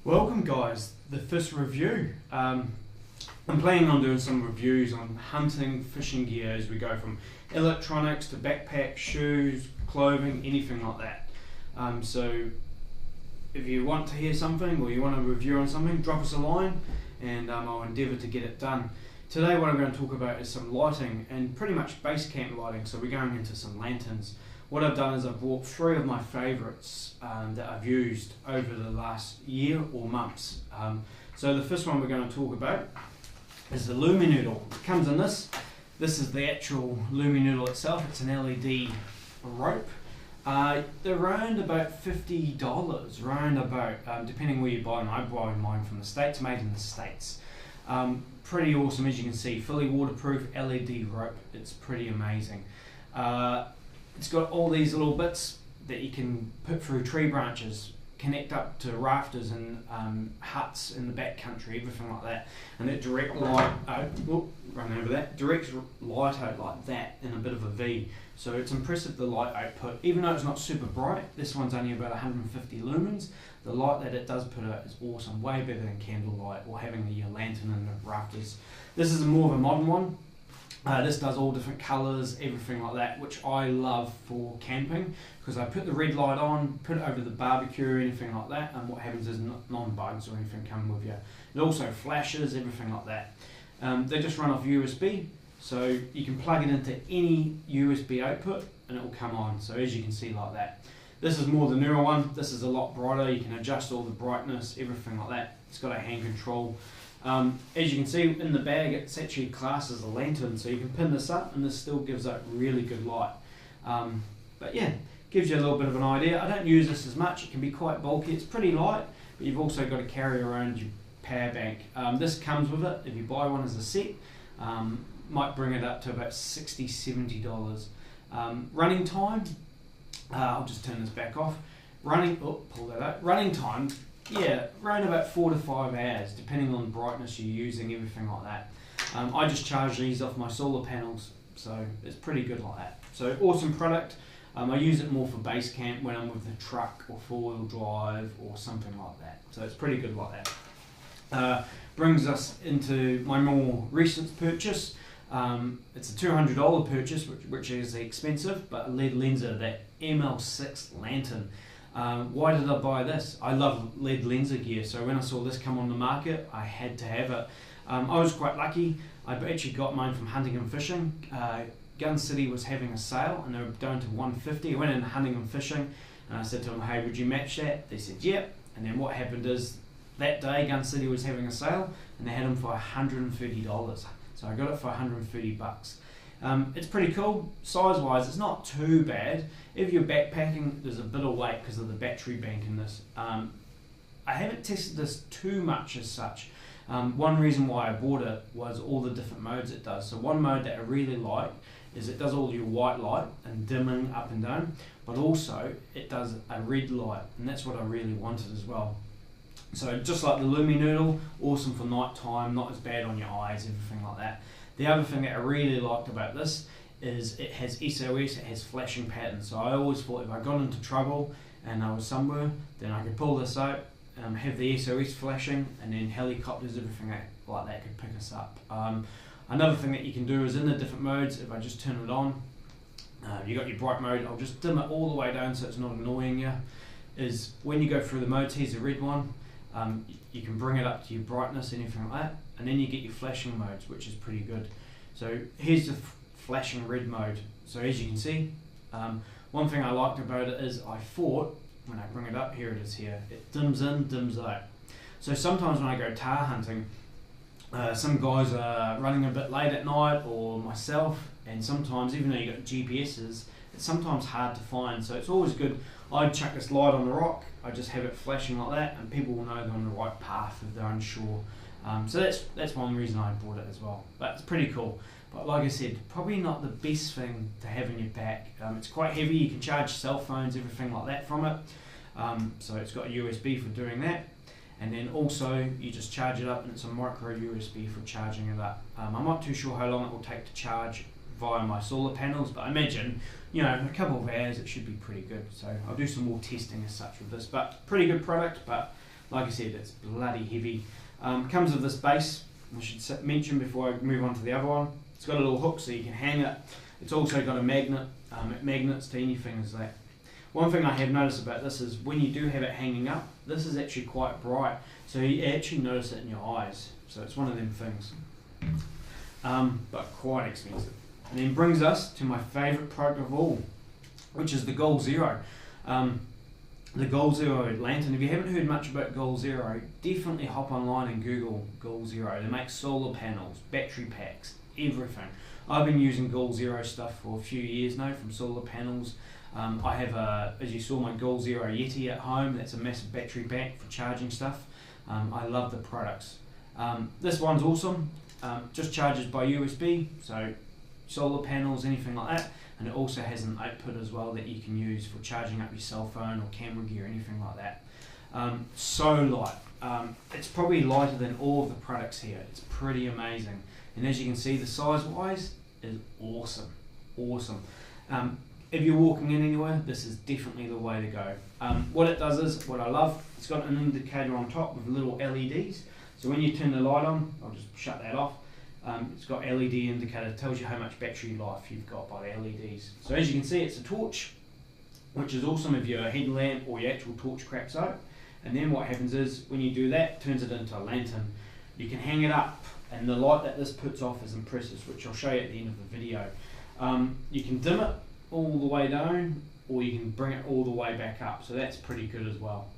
Welcome guys, the first review. I'm planning on doing some reviews on hunting, fishing gear as we go from electronics to backpacks, shoes, clothing, anything like that. So if you want to hear something or you want a review on something, drop us a line and I'll endeavour to get it done. Today what I'm going to talk about is some lighting and pretty much base camp lighting, so we're going into some lanterns. What I've done is I've bought 3 of my favourites that I've used over the last year or months. So the first one we're going to talk about is the Luminoodle. It comes in this. This is the actual Luminoodle itself. It's an LED rope. They're around about $50, round about, depending where you buy them. I buy mine from the States, made in the States. Pretty awesome, as you can see, fully waterproof LED rope. It's pretty amazing. It's got all these little bits that you can put through tree branches, connect up to rafters and huts in the back country, everything like that. And that direct light out, run over that, direct light out like that in a bit of a V. So it's impressive, the light output. Even though it's not super bright, this one's only about 150 lumens. The light that it does put out is awesome, way better than candlelight or having a lantern in the rafters. This is more of a modern one. This does all different colours, everything like that, which I love for camping, because I put the red light on, put it over the barbecue or anything like that, and what happens is non-bugs or anything come with you. It also flashes, everything like that. They just run off USB, so you can plug it into any USB output and it will come on, so as you can see like that. This is more the newer one. This is a lot brighter. You can adjust all the brightness, everything like that. It's got a hand control. As you can see in the bag, it's actually classed as a lantern, so you can pin this up and this still gives out really good light. But yeah, gives you a little bit of an idea. I don't use this as much. It can be quite bulky. It's pretty light, but you've also got to carry around your power bank. This comes with it if you buy one as a set. Might bring it up to about $60, $70. Running time, I'll just turn this back off. Pull that out. Running time, yeah, around about 4 to 5 hours, depending on the brightness you're using, everything like that. I just charge these off my solar panels, so it's pretty good like that. So awesome product. I use it more for base camp when I'm with the truck or 4-wheel drive or something like that. So it's pretty good like that. Brings us into my more recent purchase. It's a $200 purchase, which is expensive, but a LED lenser, that ML6 lantern. Why did I buy this? I love LED lenser gear, so when I saw this come on the market, I had to have it. I was quite lucky. I actually got mine from hunting and fishing. Gun City was having a sale and they were down to $150. I went in hunting and fishing and I said to them, hey, would you match that? They said, yep. And then what happened is that day Gun City was having a sale and they had them for $130. So I got it for 130 bucks. It's pretty cool. Size-wise, it's not too bad. If you're backpacking, there's a bit of weight because of the battery bank in this. I haven't tested this too much as such. One reason why I bought it was all the different modes it does. So one mode that I really like is it does all your white light and dimming up and down, but also it does a red light, and that's what I really wanted as well. So just like the Luminoodle, awesome for night time, not as bad on your eyes, everything like that. The other thing that I really liked about this is it has SOS, it has flashing patterns. So I always thought if I got into trouble and I was somewhere, then I could pull this out, have the SOS flashing, and then helicopters, everything like that could pick us up. Another thing that you can do is in the different modes, if I just turn it on, you got your bright mode, I'll just dim it all the way down so it's not annoying you, is when you go through the modes, here's the red one, you can bring it up to your brightness, anything like that, and then you get your flashing modes, which is pretty good. So here's the flashing red mode. So as you can see, one thing I liked about it is I thought, when I bring it up, here it is here, it dims in, dims out. So sometimes when I go tar hunting, some guys are running a bit late at night, or myself, and sometimes even though you've got GPSs, it's sometimes hard to find. So it's always good. I'd chuck this light on the rock, I just have it flashing like that, and people will know they're on the right path if they're unsure. So that's one reason I bought it as well. But it's pretty cool. But like I said, probably not the best thing to have in your pack. It's quite heavy. You can charge cell phones, everything like that from it. So it's got a USB for doing that. And then also you just charge it up, and it's a micro USB for charging it up. I'm not too sure how long it will take to charge via my solar panels, but I imagine, you know, in a couple of hours it should be pretty good. So I'll do some more testing as such with this, but pretty good product. But like I said, it's bloody heavy. Comes with this base, I should mention before I move on to the other one. It's got a little hook so you can hang it. It's also got a magnet, it magnets to anything as that. One thing I have noticed about this is when you do have it hanging up, this is actually quite bright, so you actually notice it in your eyes. So it's one of them things, but quite expensive. And then brings us to my favourite product of all, which is the Goal Zero. The Goal Zero lantern. If you haven't heard much about Goal Zero, definitely hop online and Google Goal Zero. They make solar panels, battery packs, everything. I've been using Goal Zero stuff for a few years now, from solar panels. I have, as you saw, my Goal Zero Yeti at home. That's a massive battery pack for charging stuff. I love the products. This one's awesome. Just charges by USB, so solar panels, anything like that. And it also has an output as well that you can use for charging up your cell phone or camera gear, anything like that. So light. It's probably lighter than all of the products here. It's pretty amazing. And as you can see, the size-wise is awesome. Awesome. If you're walking in anywhere, this is definitely the way to go. What it does is, what I love, it's got an indicator on top with little LEDs. So when you turn the light on, I'll just shut that off. It's got LED indicator, tells you how much battery life you've got by the LEDs. So as you can see, it's a torch, which is awesome if your headlamp or your actual torch craps out. And then what happens is, when you do that, it turns it into a lantern. You can hang it up, and the light that this puts off is impressive, which I'll show you at the end of the video. You can dim it all the way down, or you can bring it all the way back up, so that's pretty good as well.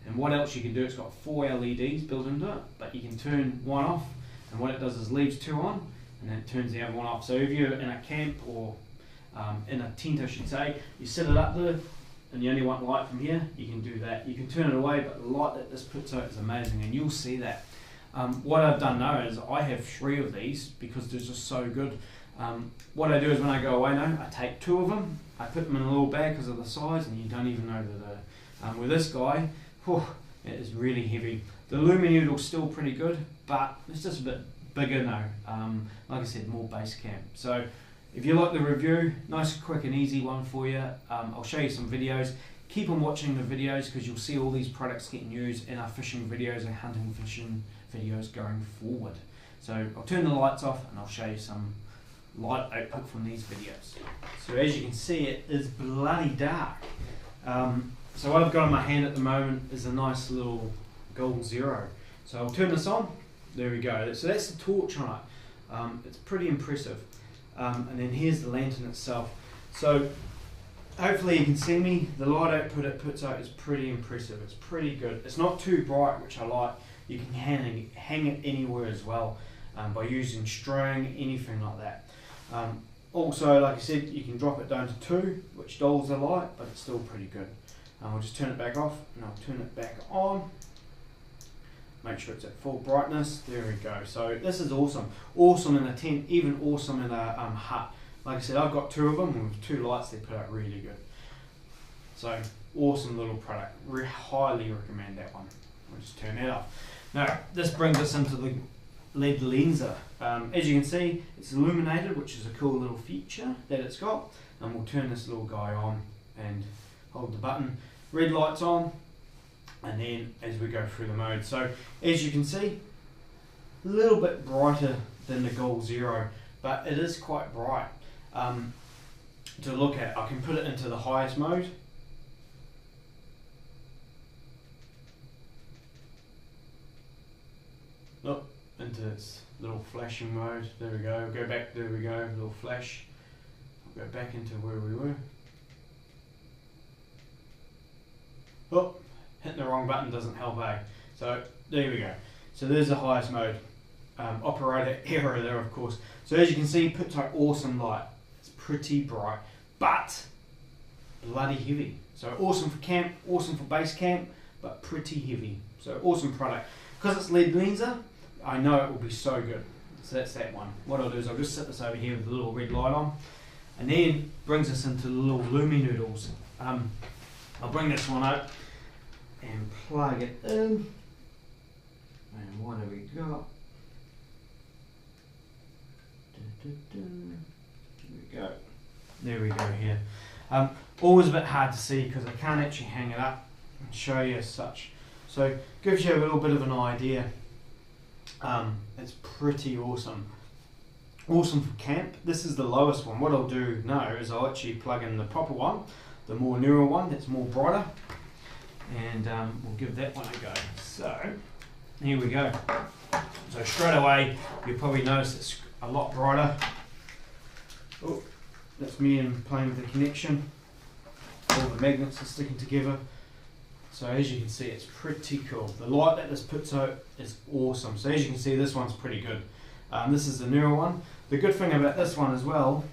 And what else you can do, it's got 4 LEDs built into it, but you can turn one off, and what it does is leaves 2 on, and then it turns the other one off. So if you're in a camp, or in a tent I should say, you set it up there, and you only want light from here, you can do that. You can turn it away, but the light that this puts out is amazing, and you'll see that. What I've done now is I have 3 of these because they're just so good. What I do is when I go away now, I take 2 of them, I put them in a little bag because of the size, and you don't even know that they're with this guy, whew, it is really heavy. The Luma Needle is still pretty good, but it's just a bit bigger now. Like I said, more base camp. So if you like the review, nice, quick and easy one for you. I'll show you some videos. Keep on watching the videos because you'll see all these products getting used in our fishing videos and hunting fishing videos going forward. So I'll turn the lights off and I'll show you some light output from these videos. So as you can see, it is bloody dark. So what I've got in my hand at the moment is a nice little Goal Zero. So I'll turn this on. There we go. So that's the torch on it. It's pretty impressive. And then here's the lantern itself. So hopefully you can see me. The light output it puts out is pretty impressive. It's pretty good. It's not too bright, which I like. You can hang it anywhere as well by using string, anything like that. Also, like I said, you can drop it down to 2, which dulls the light, but it's still pretty good. I'll just turn it back off and I'll turn it back on. Make sure it's at full brightness. There we go. So this is awesome. Awesome in a tent, even awesome in a hut. Like I said, I've got 2 of them, and with 2 lights they put out really good. So awesome little product. Highly recommend that one. I'll just turn that off. Now this brings us into the lead lenser. As you can see, it's illuminated, which is a cool little feature that it's got. And we'll turn this little guy on and hold the button. Red light's on, and then as we go through the mode. So as you can see, a little bit brighter than the Goal Zero, but it is quite bright to look at. I can put it into the highest mode. Look, into its little flashing mode. There we go. Go back. There we go. Little flash. I'll go back into where we were. Oh, hitting the wrong button doesn't help, eh? So there we go. So there's the highest mode. Operator error there, of course. So as you can see, puts out awesome light. It's pretty bright, but bloody heavy. So awesome for camp, awesome for base camp, but pretty heavy. So awesome product. Because it's lead lenser, I know it will be so good. So that's that one. What I'll do is I'll just set this over here with the little red light on, and then brings us into the little Luminoodles. I'll bring this one up and plug it in. And what have we got? Here we go. There we go here. Always a bit hard to see because I can't actually hang it up and show you as such. So So gives you a little bit of an idea. It's pretty awesome. Awesome for camp. This is the lowest one. What I'll do now is I'll actually plug in the proper one, the more newer one that's more brighter, and we'll give that one a go. So here we go. So straight away you'll probably notice it's a lot brighter. Oh, that's me and playing with the connection. All the magnets are sticking together. So as you can see, it's pretty cool. The light that this puts out is awesome. So as you can see, this one's pretty good. This is the newer one. The good thing about this one as well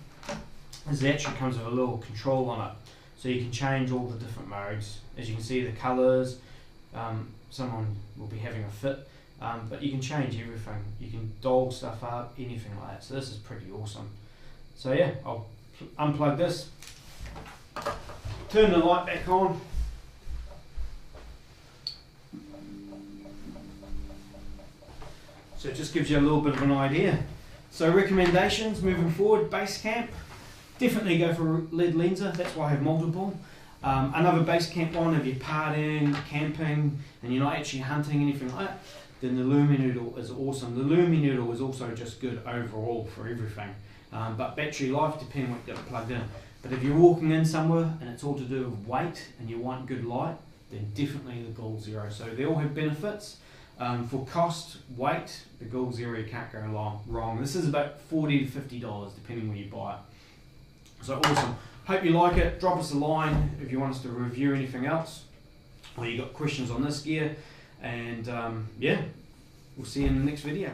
is it actually comes with a little control on it. So you can change all the different modes. As you can see, the colours, someone will be having a fit, but you can change everything. You can doll stuff up, anything like that. So this is pretty awesome. So yeah, I'll unplug this, turn the light back on. So it just gives you a little bit of an idea. So recommendations moving forward, base camp, definitely go for lead lenser, that's why I have multiple. Another base camp one, if you're partying, camping, and you're not actually hunting, anything like that, then the Luminoodle is awesome. The Luminoodle is also just good overall for everything. But battery life, depending on what you've got plugged in. But if you're walking in somewhere and it's all to do with weight and you want good light, then definitely the Gold Zero. So they all have benefits. For cost, weight, the Gold Zero, you can't go wrong. This is about $40 to $50 depending where you buy it. So awesome. Hope you like it. Drop us a line if you want us to review anything else, or you got questions on this gear. And yeah, we'll see you in the next video.